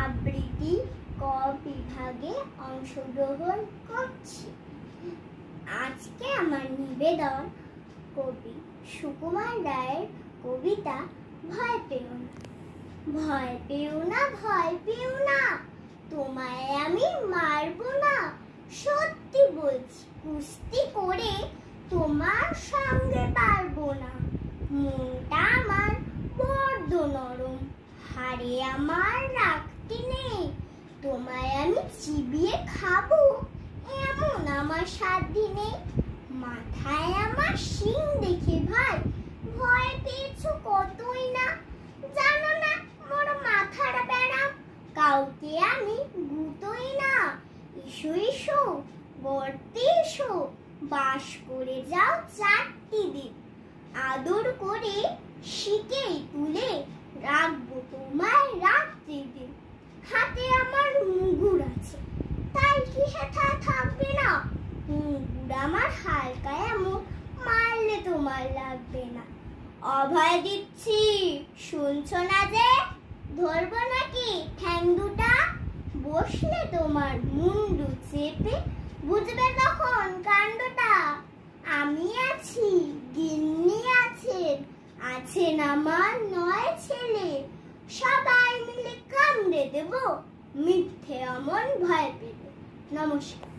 আবৃত্তি ক বিভাগে অংশগ্রহণ করছি। আজকে আমার নিবেদন কবি সুকুমার রায়ের কবিতা ভয় পেও না। ভয় পেও না, ভয় পেও না, তোমায় আমি মারবো না। সত্যি বলছি, কুস্তি করে তোমার সঙ্গে পারবো না। মনটা আমার বড্ড নরম, হাড়ে আমার রাখতে নেই। তোমায় আমি চিবিয়ে খাবো এমন আমার সাধ্য নেই। মাথায় আমার শিং দেখে ভাই ভয় পেয়েছো কতই না। জানো না মোর মাথার ব্যারাম, কাউকে আমি গুতোই না। এসো এসো গর্তে এসো, বাস করে যাও 4টি দিন। আদর করে শিকেই তুলে রাখবো তোমায় রাত্রি দিন। হাতে আমার মুগুর আছে, তাই কি সেটা থাকবে না? মুগুর আমার হালকা এমন, মারলে তোমার লাগবে না। অভয় দিচ্ছি শুনছো না যে, ধরবো নাকি ঠ্যাং দুটা? বসলে তোমার মুন্ডু চেপে বুঝবে তখন কাণ্ডটা। আমি আছি, গিন্নি আছেন, আছেন আমার 9 ছেলে। সবাই মিলে কামড়ে দেব, মিথ্যে অমন ভয় পেলে। নমস্কার।